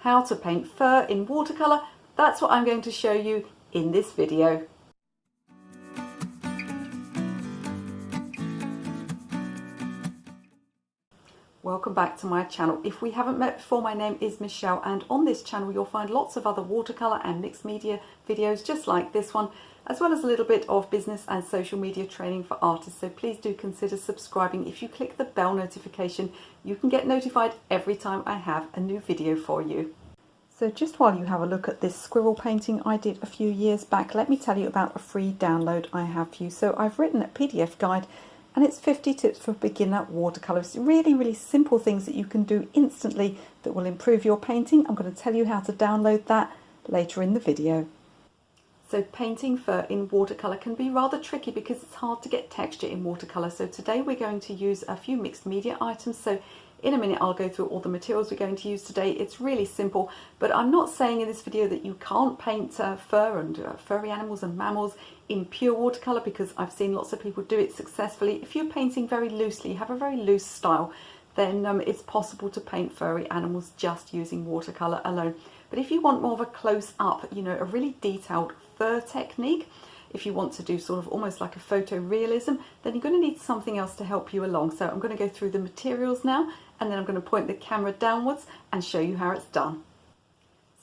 how to paint fur in watercolor. That's what I'm going to show you in this video. Welcome back to my channel. If we haven't met before, my name is Michelle, and on this channel you'll find lots of other watercolor and mixed media videos just like this one, as well as a little bit of business and social media training for artists. So please do consider subscribing. If you click the bell notification, you can get notified every time I have a new video for you. So just while you have a look at this squirrel painting I did a few years back, let me tell you about a free download I have for you. So I've written a PDF guide, and it's 50 tips for beginner watercolors. Really simple things that you can do instantly that will improve your painting. I'm going to tell you how to download that later in the video. So painting fur in watercolor can be rather tricky because it's hard to get texture in watercolor. So today we're going to use a few mixed media items. So in a minute I'll go through all the materials we're going to use today. It's really simple, but I'm not saying in this video that you can't paint fur and furry animals and mammals in pure watercolor, because I've seen lots of people do it successfully. If you're painting very loosely, you have a very loose style, then it's possible to paint furry animals just using watercolor alone. But if you want more of a close-up, you know, a really detailed fur technique, if you want to do sort of almost like a photorealism, then you're going to need something else to help you along. So I'm going to go through the materials now, and then I'm going to point the camera downwards and show you how it's done.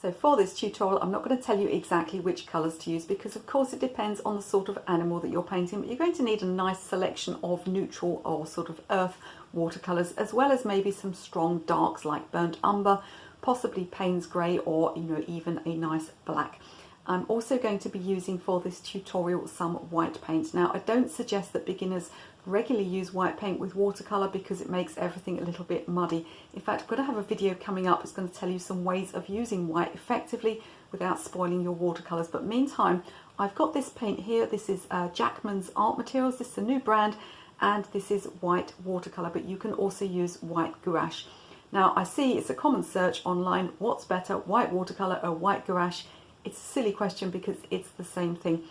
So for this tutorial, I'm not going to tell you exactly which colours to use, because of course it depends on the sort of animal that you're painting, but you're going to need a nice selection of neutral or sort of earth watercolours, as well as maybe some strong darks like burnt umber, possibly Payne's grey, or you know, even a nice black. I'm also going to be using for this tutorial some white paint. Now I don't suggest that beginners regularly use white paint with watercolor because it makes everything a little bit muddy. In fact, I'm going to have a video coming up that's going to tell you some ways of using white effectively without spoiling your watercolors. But meantime, I've got this paint here. This is Jackmans Art Materials. This is a new brand, and this is white watercolor, but you can also use white gouache. Now I see it's a common search online, what's better, white watercolor or white gouache? It's a silly question because it's the same thing.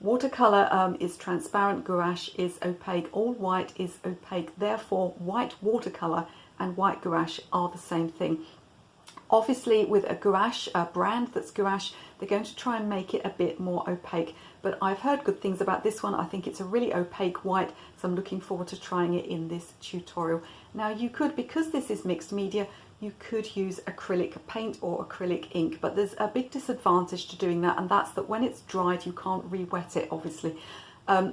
Watercolor is transparent, gouache is opaque, all white is opaque, therefore white watercolor and white gouache are the same thing. Obviously with a gouache, a brand that's gouache, they're going to try and make it a bit more opaque, but I've heard good things about this one. I think it's a really opaque white, so I'm looking forward to trying it in this tutorial. Now you could, because this is mixed media, you could use acrylic paint or acrylic ink, but there's a big disadvantage to doing that, and that's that when it's dried you can't re-wet it, obviously.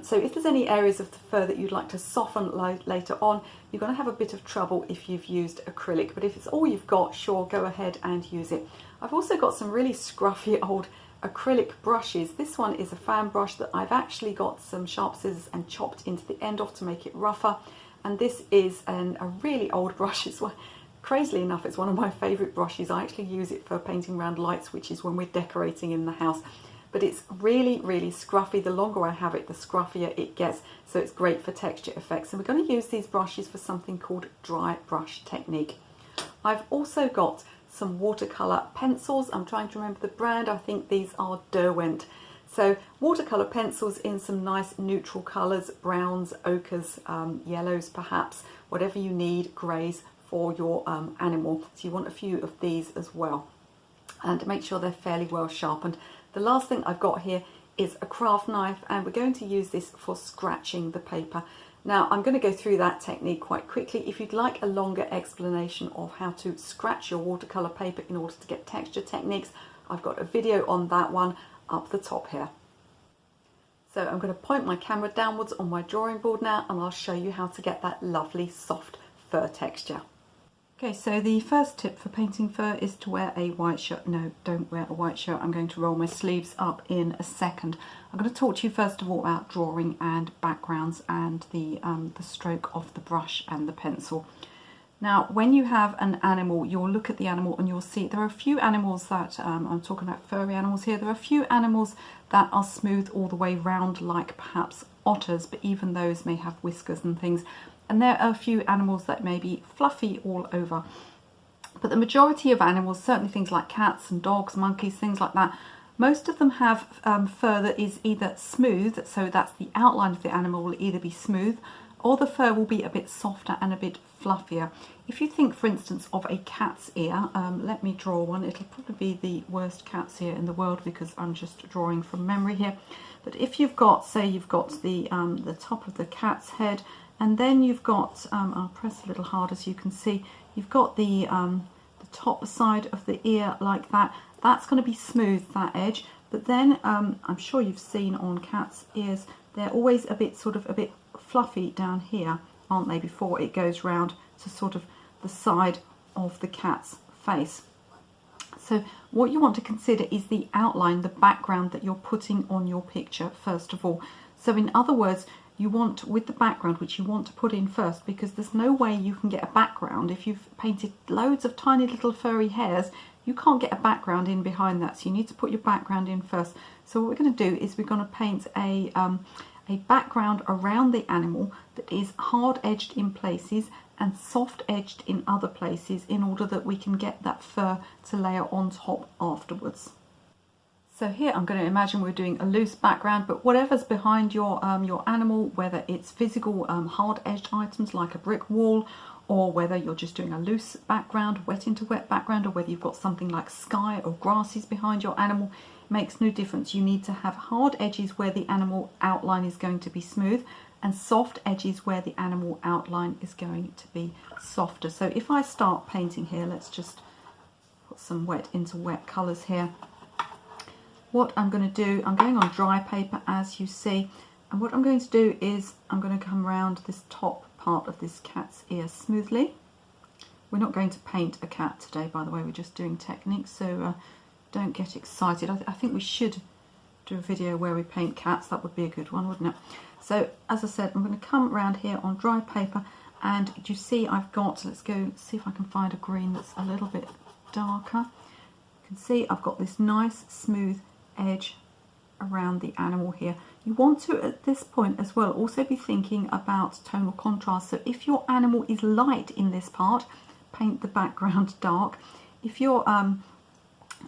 So if there's any areas of the fur that you'd like to soften later on, you're going to have a bit of trouble if you've used acrylic, but if it's all you've got, sure, go ahead and use it. I've also got some really scruffy old acrylic brushes. This one is a fan brush that I've actually got some sharp scissors and chopped into the end of to make it rougher, and this is a really old brush. It's one, crazily enough, it's one of my favourite brushes. I actually use it for painting around light switches when we're decorating in the house. But it's really scruffy. The longer I have it, the scruffier it gets. So it's great for texture effects. And we're going to use these brushes for something called dry brush technique. I've also got some watercolor pencils. I'm trying to remember the brand. I think these are Derwent. So watercolor pencils in some nice neutral colors, browns, ochres, yellows perhaps, whatever you need, greys for your animal. So you want a few of these as well. And make sure they're fairly well sharpened. The last thing I've got here is a craft knife, and we're going to use this for scratching the paper. Now I'm going to go through that technique quite quickly. If you'd like a longer explanation of how to scratch your watercolor paper in order to get texture techniques, I've got a video on that one up the top here. So I'm going to point my camera downwards on my drawing board now, and I'll show you how to get that lovely soft fur texture. Okay, so the first tip for painting fur is to wear a white shirt. No, don't wear a white shirt. I'm going to roll my sleeves up in a second. I'm going to talk to you first of all about drawing and backgrounds and the stroke of the brush and the pencil. Now, when you have an animal, you'll look at the animal and you'll see there are a few animals that, I'm talking about furry animals here, there are a few animals that are smooth all the way round, like perhaps otters, but even those may have whiskers and things. And there are a few animals that may be fluffy all over. But the majority of animals, certainly things like cats and dogs, monkeys, things like that, most of them have fur that is either smooth, so that's the outline of the animal will either be smooth, or the fur will be a bit softer and a bit fluffier. if you think, for instance, of a cat's ear, let me draw one. It'll probably be the worst cat's ear in the world because I'm just drawing from memory here. But if you've got, say, you've got the top of the cat's head, and then you've got, I'll press a little harder so you can see, you've got the top side of the ear like that. That's going to be smooth, that edge. But then I'm sure you've seen on cats' ears, they're always a bit fluffy down here, aren't they, before it goes round to sort of the side of the cat's face. So what you want to consider is the outline, the background that you're putting on your picture first of all. So in other words, you want, with the background, which you want to put in first, because there's no way you can get a background if you've painted loads of tiny little furry hairs. You can't get a background in behind that, so you need to put your background in first. So what we're going to do is we're going to paint a background around the animal that is hard edged in places and soft edged in other places, in order that we can get that fur to layer on top afterwards. So here I'm going to imagine we're doing a loose background, but whatever's behind your animal, whether it's physical hard edged items like a brick wall, or whether you're just doing a loose background, wet into wet background, or whether you've got something like sky or grasses behind your animal, makes no difference. You need to have hard edges where the animal outline is going to be smooth, and soft edges where the animal outline is going to be softer. So if I start painting here, let's just put some wet into wet colours here. What I'm going to do, I'm going on dry paper as you see, and what I'm going to do is I'm going to come around this top part of this cat's ear smoothly. We're not going to paint a cat today, by the way, we're just doing techniques, so don't get excited. I think we should do a video where we paint cats. That would be a good one, wouldn't it? So as I said, I'm going to come around here on dry paper, and you see I've got, let's go see if I can find a green that's a little bit darker. You can see I've got this nice smooth edge around the animal here. You want to, at this point as well, also be thinking about tonal contrast. So if your animal is light in this part, paint the background dark. If your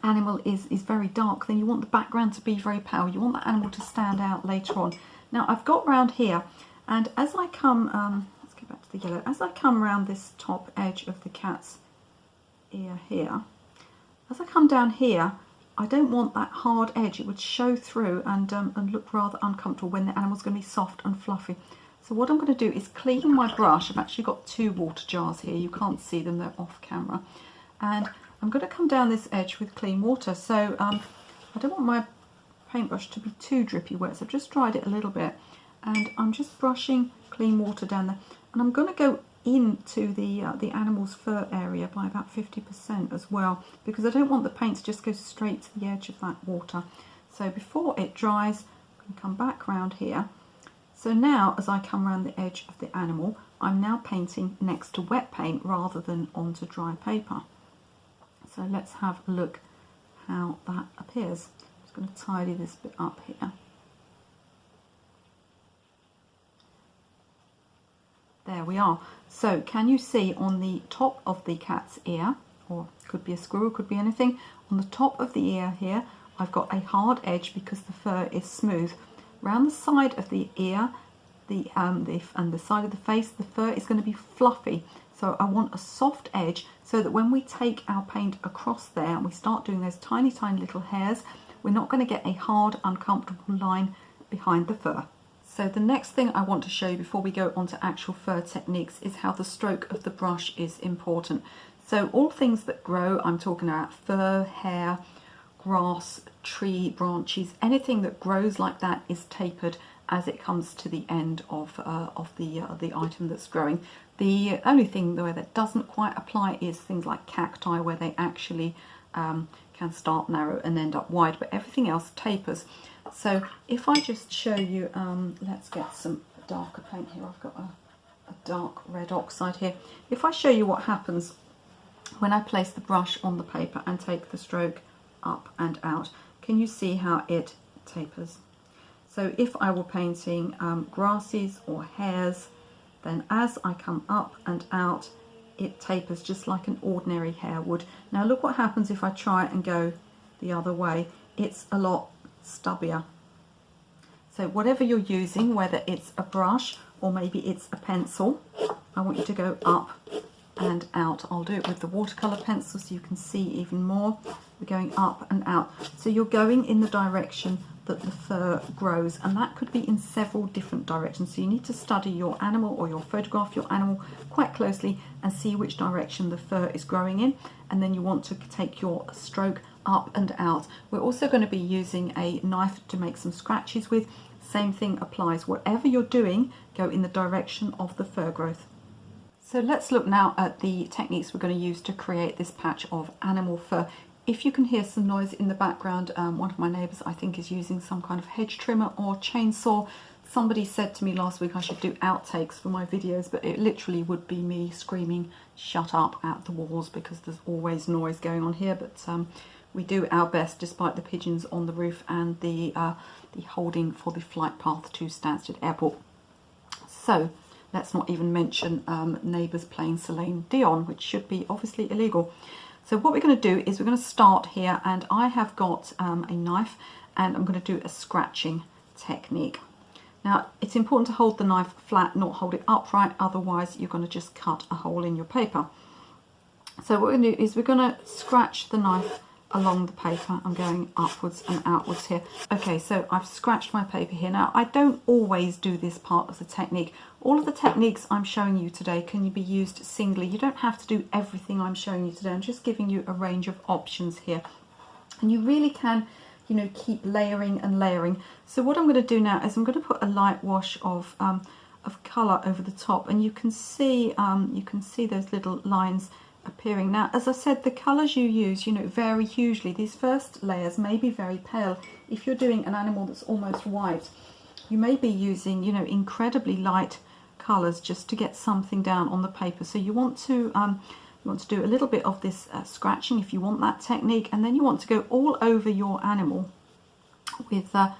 animal is very dark, then you want the background to be very pale. You want that animal to stand out later on. Now I've got round here, and as I come, let's go back to the yellow, as I come around this top edge of the cat's ear here, as I come down here, I don't want that hard edge. It would show through and look rather uncomfortable when the animal's going to be soft and fluffy. So what I'm going to do is clean my brush. I've actually got 2 water jars here. You can't see them, they're off camera. And I'm going to come down this edge with clean water. So I don't want my paintbrush to be too drippy wet, so I've just dried it a little bit. And I'm just brushing clean water down there. And I'm going to go into the animal's fur area by about 50% as well, because I don't want the paint to just go straight to the edge of that water. So before it dries, I can come back around here. So now as I come around the edge of the animal, I'm now painting next to wet paint rather than onto dry paper. So let's have a look how that appears. I'm just going to tidy this bit up here. There we are. So can you see on the top of the cat's ear, or could be a squirrel, could be anything, on the top of the ear here, I've got a hard edge because the fur is smooth. Round the side of the ear, and the side of the face, the fur is going to be fluffy. So I want a soft edge so that when we take our paint across there and we start doing those tiny, tiny little hairs, we're not going to get a hard, uncomfortable line behind the fur. So the next thing I want to show you before we go on to actual fur techniques is how the stroke of the brush is important. So all things that grow, I'm talking about fur, hair, grass, tree branches, anything that grows like that is tapered as it comes to the end of the item that's growing. The only thing though that doesn't quite apply is things like cacti, where they actually can start narrow and end up wide, but everything else tapers. So if I just show you, let's get some darker paint here. I've got a dark red oxide here. If I show you what happens when I place the brush on the paper and take the stroke up and out, can you see how it tapers? So if I were painting grasses or hairs, then as I come up and out, it tapers just like an ordinary hair would. Now look what happens if I try and go the other way. It's a lot stubbier. So whatever you're using, whether it's a brush or maybe it's a pencil, I want you to go up and out. I'll do it with the watercolor pencil so you can see even more. We're going up and out. So you're going in the direction that the fur grows, and that could be in several different directions. So you need to study your animal, or your photograph your animal quite closely and see which direction the fur is growing in, and then you want to take your stroke up and out. We're also going to be using a knife to make some scratches with. Same thing applies. Whatever you're doing, go in the direction of the fur growth. So let's look now at the techniques we're going to use to create this patch of animal fur. If you can hear some noise in the background, one of my neighbours I think is using some kind of hedge trimmer or chainsaw. Somebody said to me last week I should do outtakes for my videos, but it literally would be me screaming shut up at the walls because there's always noise going on here. But we do our best despite the pigeons on the roof and the holding for the flight path to Stansted Airport. So let's not even mention neighbours playing Celine Dion, which should be obviously illegal. So what we're going to do is we're going to start here, and I have got a knife and I'm going to do a scratching technique. Now it's important to hold the knife flat, not hold it upright, otherwise you're going to just cut a hole in your paper. So what we're going to do is we're going to scratch the knife along the paper. I'm going upwards and outwards here. Okay, so I've scratched my paper here. Now I don't always do this part of the technique. All of the techniques I'm showing you today can be used singly. You don't have to do everything I'm showing you today. I'm just giving you a range of options here, and you really can, you know, keep layering and layering. So what I'm going to do now is I'm going to put a light wash of colour over the top, and you can see those little lines appearing. Now, as I said, the colours you use, you know, vary hugely. These first layers may be very pale. If you're doing an animal that's almost white, you may be using, you know, incredibly light colours just to get something down on the paper. So you want to do a little bit of this scratching if you want that technique, and then you want to go all over your animal with a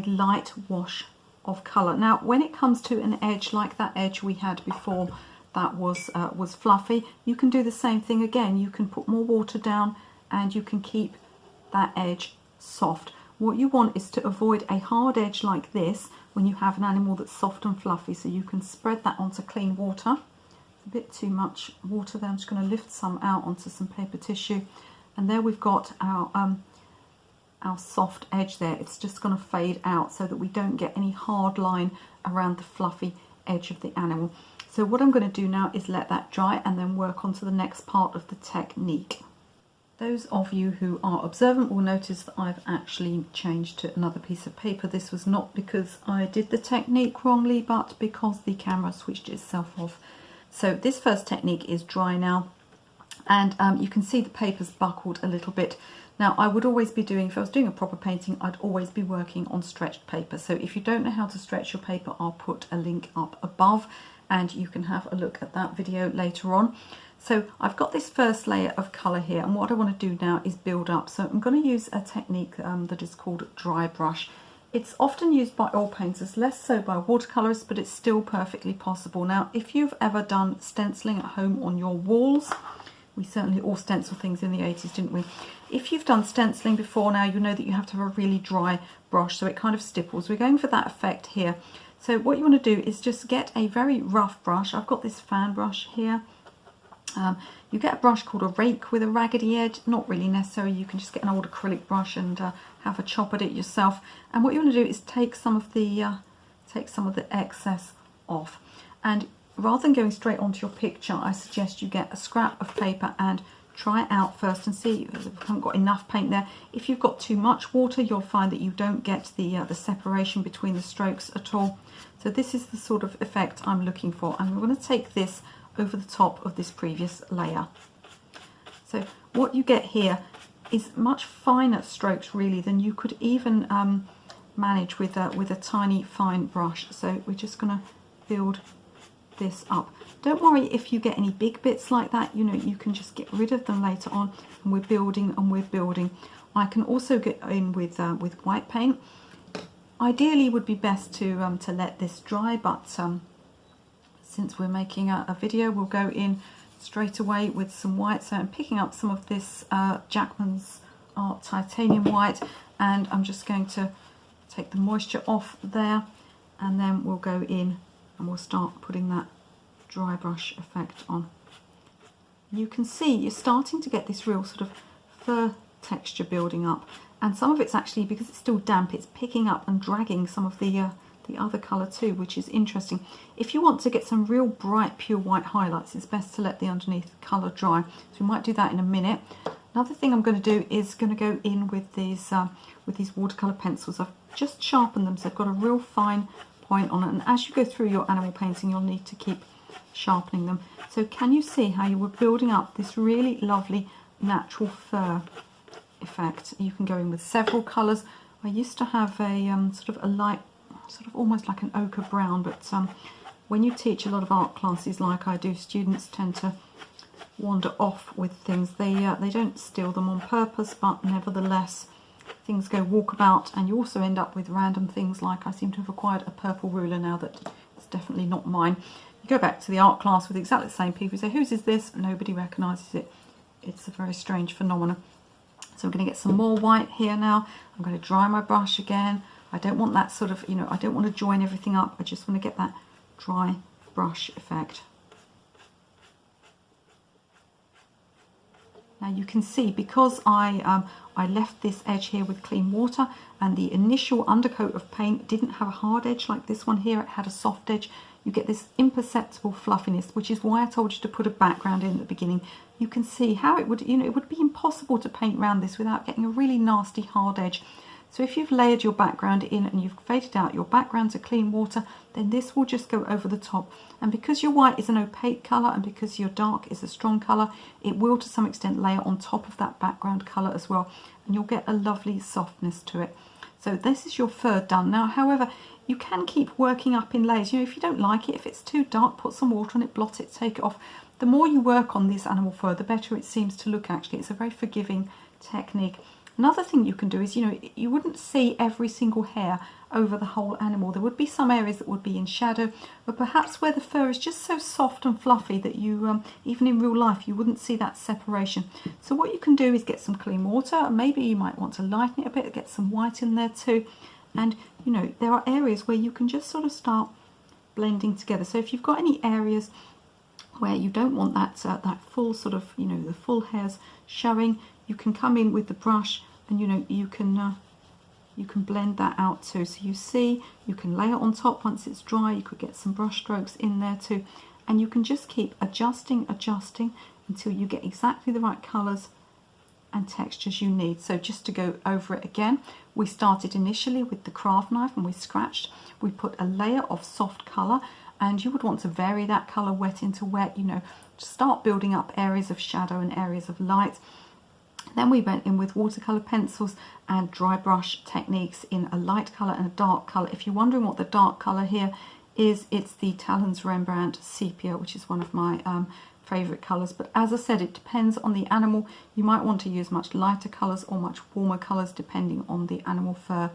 light wash of colour. Now, when it comes to an edge like that edge we had before, that was fluffy, you can do the same thing again. You can put more water down and you can keep that edge soft. What you want is to avoid a hard edge like this when you have an animal that's soft and fluffy, so you can spread that onto clean water. A bit too much water there. I'm just going to lift some out onto some paper tissue, and there we've got our soft edge there. It's just going to fade out so that we don't get any hard line around the fluffy edge of the animal. So what I'm going to do now is let that dry and then work on to the next part of the technique. Those of you who are observant will notice that I've actually changed to another piece of paper. This was not because I did the technique wrongly, but because the camera switched itself off. So this first technique is dry now, and you can see the paper's buckled a little bit. Now I would always be doing, if I was doing a proper painting, I'd always be working on stretched paper. So if you don't know how to stretch your paper, I'll put a link up above and you can have a look at that video later on. So I've got this first layer of colour here, and what I want to do now is build up. So I'm going to use a technique that is called dry brush. It's often used by oil painters, less so by watercolourists, but it's still perfectly possible. Now, if you've ever done stenciling at home on your walls, we certainly all stencil things in the 80s, didn't we? If you've done stenciling before now, you know that you have to have a really dry brush, so it kind of stipples. We're going for that effect here. So what you want to do is just get a very rough brush. I've got this fan brush here. You get a brush called a rake with a raggedy edge. Not really necessary. You can just get an old acrylic brush and have a chop at it yourself. And what you want to do is take some of the excess off. And rather than going straight onto your picture, I suggest you get a scrap of paper and try it out first and see if you haven't got enough paint there. If you've got too much water, you'll find that you don't get the separation between the strokes at all. So this is the sort of effect I'm looking for, and we're going to take this over the top of this previous layer. So what you get here is much finer strokes really than you could even manage with a tiny fine brush. So we're just going to build this up. Don't worry if you get any big bits like that, you know, you can just get rid of them later on, and we're building and we're building. I can also get in with white paint. Ideally it would be best to let this dry, but since we're making a video, we'll go in straight away with some white. So I'm picking up some of this Jackmans Art Titanium White, and I'm just going to take the moisture off there, and then we'll go in and we'll start putting that dry brush effect on. You can see you're starting to get this real sort of fur texture building up, and some of it's actually, because it's still damp, it's picking up and dragging some of the other colour too, which is interesting. If you want to get some real bright pure white highlights, it's best to let the underneath colour dry, so we might do that in a minute. Another thing I'm going to do is going to go in with these watercolour pencils. I've just sharpened them, so they've got a real fine point on it, and as you go through your animal painting you'll need to keep sharpening them. So can you see how you were building up this really lovely natural fur effect? You can go in with several colours. I used to have a sort of a light, sort of almost like an ochre brown, but when you teach a lot of art classes like I do, students tend to wander off with things. They don't steal them on purpose, but nevertheless things go walkabout, and you also end up with random things, like I seem to have acquired a purple ruler now that is definitely not mine. You go back to the art class with exactly the same people, you say, whose is this? Nobody recognises it. It's a very strange phenomenon. So I'm going to get some more white here now. I'm going to dry my brush again. I don't want that sort of, I don't want to join everything up. I just want to get that dry brush effect. Now you can see, because I left this edge here with clean water, and the initial undercoat of paint didn't have a hard edge like this one here, it had a soft edge. You get this imperceptible fluffiness, which is why I told you to put a background in at the beginning. You can see how it would, it would be impossible to paint around this without getting a really nasty hard edge. So if you've layered your background in and you've faded out your background to clean water, then this will just go over the top. And because your white is an opaque colour, and because your dark is a strong colour, it will to some extent layer on top of that background colour as well, and you'll get a lovely softness to it. So this is your fur done. Now, however, you can keep working up in layers. If you don't like it, if it's too dark, put some water on it, blot it, take it off. The more you work on this animal fur, the better it seems to look actually. It's a very forgiving technique. Another thing you can do is, you wouldn't see every single hair over the whole animal. There would be some areas that would be in shadow, but perhaps where the fur is just so soft and fluffy that you, even in real life, you wouldn't see that separation. So what you can do is get some clean water. Maybe you might want to lighten it a bit, get some white in there too. And, there are areas where you can just sort of start blending together. So if you've got any areas where you don't want that, that full sort of, the full hairs showing, you can come in with the brush and, you can blend that out too. So you see, you can layer on top once it's dry. You could get some brush strokes in there too. And you can just keep adjusting until you get exactly the right colours and textures you need. So just to go over it again, we started initially with the craft knife and we scratched. We put a layer of soft colour, and you would want to vary that colour wet into wet, to start building up areas of shadow and areas of light. Then we went in with watercolour pencils and dry brush techniques in a light colour and a dark colour. If you're wondering what the dark colour here is, it's the Talons Rembrandt Sepia, which is one of my favourite colours. But as I said, it depends on the animal. You might want to use much lighter colours or much warmer colours depending on the animal fur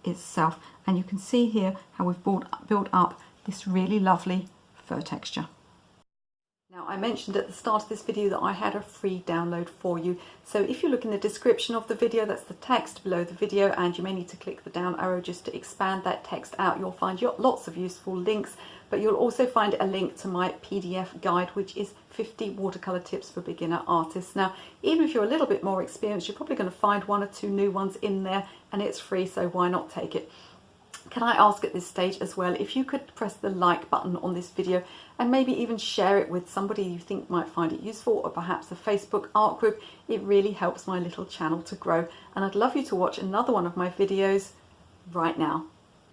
itself. And you can see here how we've built up this really lovely fur texture. Now, I mentioned at the start of this video that I had a free download for you. So if you look in the description of the video, that's the text below the video, and you may need to click the down arrow just to expand that text out. You'll find lots of useful links, but you'll also find a link to my PDF guide, which is 50 watercolour tips for beginner artists. Now, even if you're a little bit more experienced, you're probably going to find one or two new ones in there, and it's free, so why not take it? Can I ask at this stage as well, if you could press the like button on this video and maybe even share it with somebody you think might find it useful, or perhaps a Facebook art group. It really helps my little channel to grow, and I'd love you to watch another one of my videos right now.